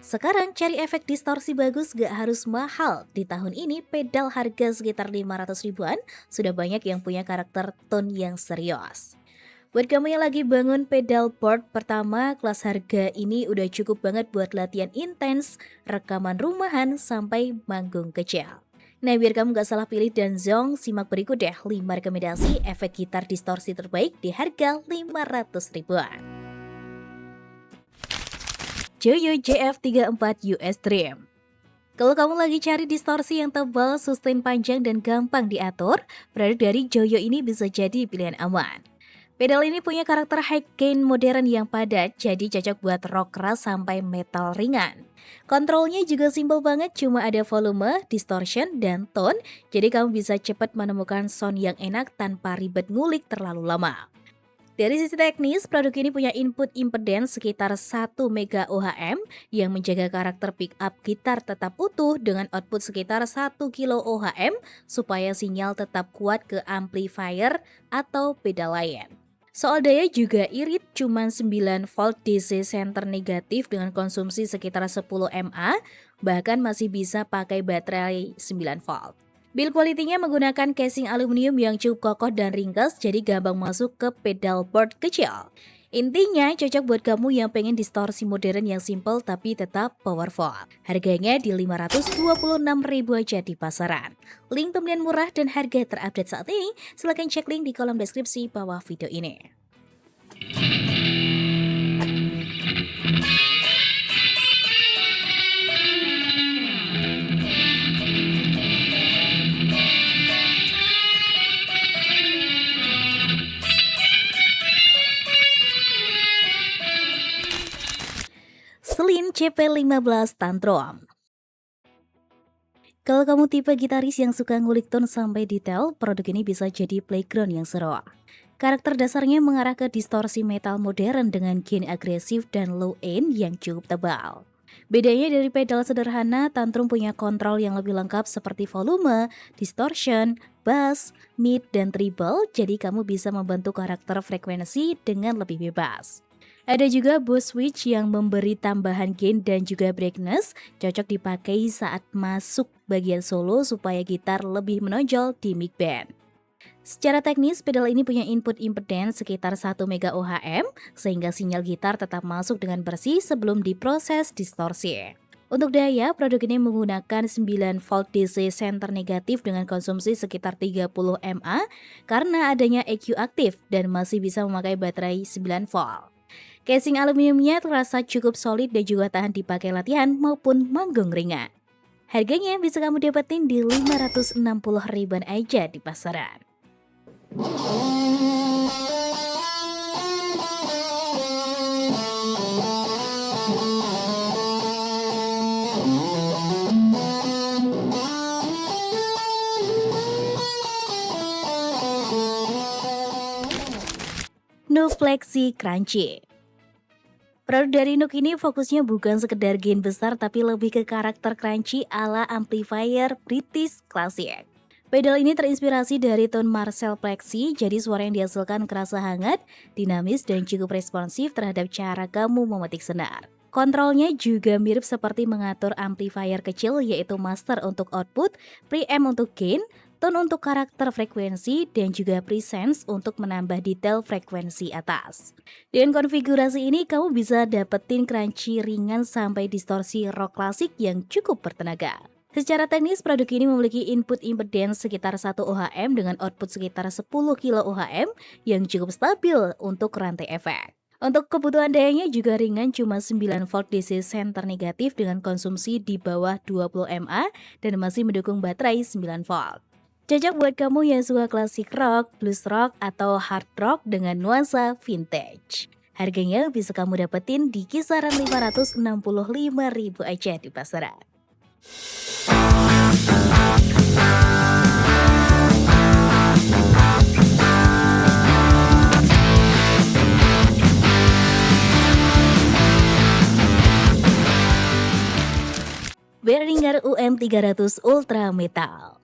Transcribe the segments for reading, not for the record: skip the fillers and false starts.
Sekarang cari efek distorsi bagus gak harus mahal. Di tahun ini pedal harga sekitar 500 ribuan sudah banyak yang punya karakter tone yang serius. Buat kamu yang lagi bangun pedal board pertama, kelas harga ini udah cukup banget buat latihan intens, rekaman rumahan, sampai manggung kecil. Nah, biar kamu gak salah pilih dan zong, simak berikut deh 5 rekomendasi efek gitar distorsi terbaik di harga 500 ribuan. Joyo JF34 US Dream. Kalau kamu lagi cari distorsi yang tebal, sustain panjang, dan gampang diatur, produk dari Joyo ini bisa jadi pilihan aman. Pedal ini punya karakter high gain modern yang padat, jadi cocok buat rock keras sampai metal ringan. Kontrolnya juga simpel banget, cuma ada volume, distortion, dan tone, jadi kamu bisa cepat menemukan sound yang enak tanpa ribet ngulik terlalu lama. Dari sisi teknis, produk ini punya input impedance sekitar 1 mega ohm yang menjaga karakter pick up gitar tetap utuh dengan output sekitar 1 kilo ohm supaya sinyal tetap kuat ke amplifier atau pedal lain. Soal daya juga irit, cuma 9 volt DC center negatif dengan konsumsi sekitar 10 mAh, bahkan masih bisa pakai baterai 9 volt. Build quality-nya menggunakan casing aluminium yang cukup kokoh dan ringkas, jadi gampang masuk ke pedal board kecil. Intinya cocok buat kamu yang pengen distorsi modern yang simple tapi tetap powerful. Harganya di 526 ribu aja di pasaran. Link pembelian murah dan harga terupdate saat ini, silahkan cek link di kolom deskripsi bawah video ini. Selin CP15 Tantrum. Kalau kamu tipe gitaris yang suka ngulik tone sampai detail, produk ini bisa jadi playground yang seru. Karakter dasarnya mengarah ke distorsi metal modern dengan gain agresif dan low end yang cukup tebal. Bedanya dari pedal sederhana, Tantrum punya kontrol yang lebih lengkap seperti volume, distortion, bass, mid, dan treble, jadi kamu bisa membentuk karakter frekuensi dengan lebih bebas. Ada juga boost switch yang memberi tambahan gain dan juga brightness, cocok dipakai saat masuk bagian solo supaya gitar lebih menonjol di mic band. Secara teknis, pedal ini punya input impedance sekitar 1 mega ohm, sehingga sinyal gitar tetap masuk dengan bersih sebelum diproses distorsi. Untuk daya, produk ini menggunakan 9 volt DC center negatif dengan konsumsi sekitar 30 mAh karena adanya EQ aktif dan masih bisa memakai baterai 9 volt. Casing aluminiumnya terasa cukup solid dan juga tahan dipakai latihan maupun manggung ringan. Harganya bisa kamu dapetin di 560 ribuan aja di pasaran. Nuke Flexi Crunchy. Produk dari Nuke ini fokusnya bukan sekedar gain besar tapi lebih ke karakter crunchy ala amplifier British Classic. Pedal ini terinspirasi dari tone Marcel Plexi, jadi suara yang dihasilkan kerasa hangat, dinamis, dan cukup responsif terhadap cara kamu memetik senar. Kontrolnya juga mirip seperti mengatur amplifier kecil, yaitu master untuk output, preamp untuk gain, tone untuk karakter frekuensi, dan juga presence untuk menambah detail frekuensi atas. Dengan konfigurasi ini, kamu bisa dapetin crunchy ringan sampai distorsi rock klasik yang cukup bertenaga. Secara teknis, produk ini memiliki input impedance sekitar 1 ohm dengan output sekitar 10 kilo ohm yang cukup stabil untuk rantai efek. Untuk kebutuhan dayanya juga ringan, cuma 9 volt DC center negatif dengan konsumsi di bawah 20 mAh dan masih mendukung baterai 9 volt. Cocok buat kamu yang suka klasik rock, blues rock, atau hard rock dengan nuansa vintage. Harganya bisa kamu dapetin di kisaran 565 ribu aja di pasaran. Behringer UM300 Ultra Metal.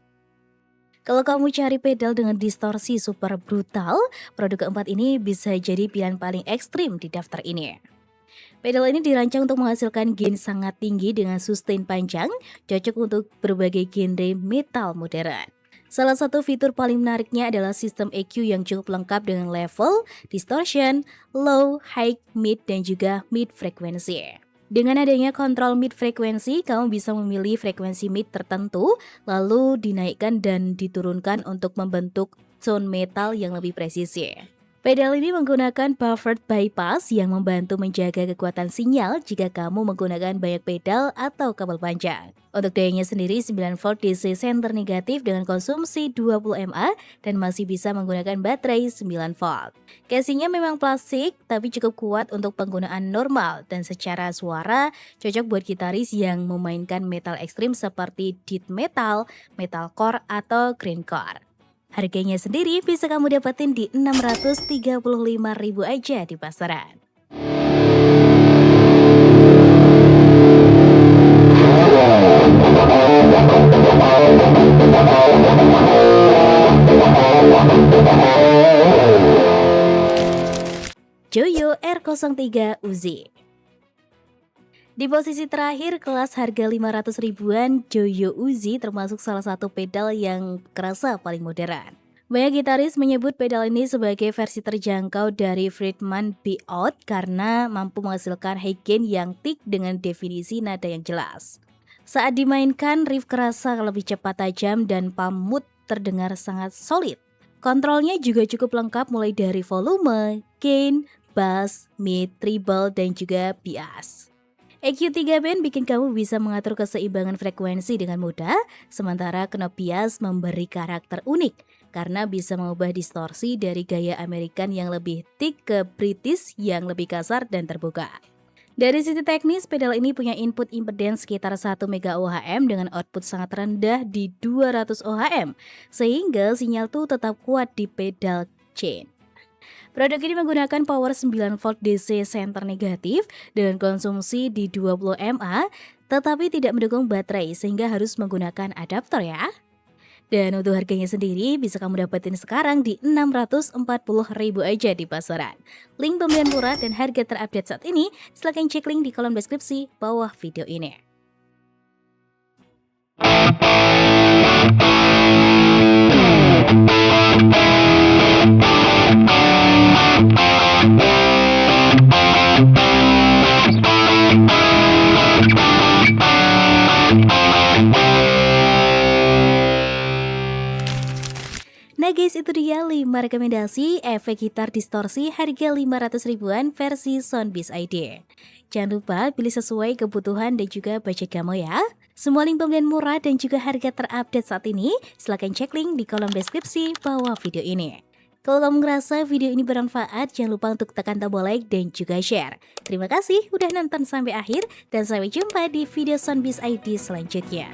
Kalau kamu cari pedal dengan distorsi super brutal, produk keempat ini bisa jadi pilihan paling ekstrim di daftar ini. Pedal ini dirancang untuk menghasilkan gain sangat tinggi dengan sustain panjang, cocok untuk berbagai genre metal modern. Salah satu fitur paling menariknya adalah sistem EQ yang cukup lengkap dengan level, distortion, low, high, mid, dan juga mid frekuensi. Dengan adanya kontrol mid frekuensi, kamu bisa memilih frekuensi mid tertentu, lalu dinaikkan dan diturunkan untuk membentuk tone metal yang lebih presisi. Pedal ini menggunakan buffered bypass yang membantu menjaga kekuatan sinyal jika kamu menggunakan banyak pedal atau kabel panjang. Untuk dayanya sendiri 9 volt DC center negatif dengan konsumsi 20 mAh dan masih bisa menggunakan baterai 9 volt. Casingnya memang plastik tapi cukup kuat untuk penggunaan normal dan secara suara cocok buat gitaris yang memainkan metal ekstrim seperti death metal, metalcore atau grindcore. Harganya sendiri bisa kamu dapetin di 635.000 aja di pasaran. Joyo R03 Uzi. Di posisi terakhir kelas harga 500 ribuan, Joyo Uzi termasuk salah satu pedal yang kerasa paling modern. Banyak gitaris menyebut pedal ini sebagai versi terjangkau dari Friedman Beat karena mampu menghasilkan high gain yang thick dengan definisi nada yang jelas. Saat dimainkan, riff kerasa lebih cepat tajam dan palm mute terdengar sangat solid. Kontrolnya juga cukup lengkap mulai dari volume, gain, bass, mid, treble, dan juga bias. EQ 3 band bikin kamu bisa mengatur keseimbangan frekuensi dengan mudah, sementara knob bias memberi karakter unik karena bisa mengubah distorsi dari gaya American yang lebih thick ke British yang lebih kasar dan terbuka. Dari sisi teknis, pedal ini punya input impedance sekitar 1 MΩHM dengan output sangat rendah di 200 ohm, sehingga sinyal tuh tetap kuat di pedal chain. Produk ini menggunakan power 9 volt DC center negatif dengan konsumsi di 20 mAh, tetapi tidak mendukung baterai sehingga harus menggunakan adaptor ya. Dan untuk harganya sendiri bisa kamu dapetin sekarang di 640.000 aja di pasaran. Link pembelian murah dan harga terupdate saat ini, silahkan cek link di kolom deskripsi bawah video ini. Nah guys, itu dia 5 rekomendasi efek gitar distorsi harga 500 ribuan versi Soundbiz ID. Jangan lupa pilih sesuai kebutuhan dan juga budget kamu ya. Semua link pembelian murah dan juga harga terupdate saat ini, silahkan cek link di kolom deskripsi bawah video ini. Kalau kamu ngerasa video ini bermanfaat, jangan lupa untuk tekan tombol like dan juga share. Terima kasih udah nonton sampai akhir dan sampai jumpa di video Soundbiz ID selanjutnya.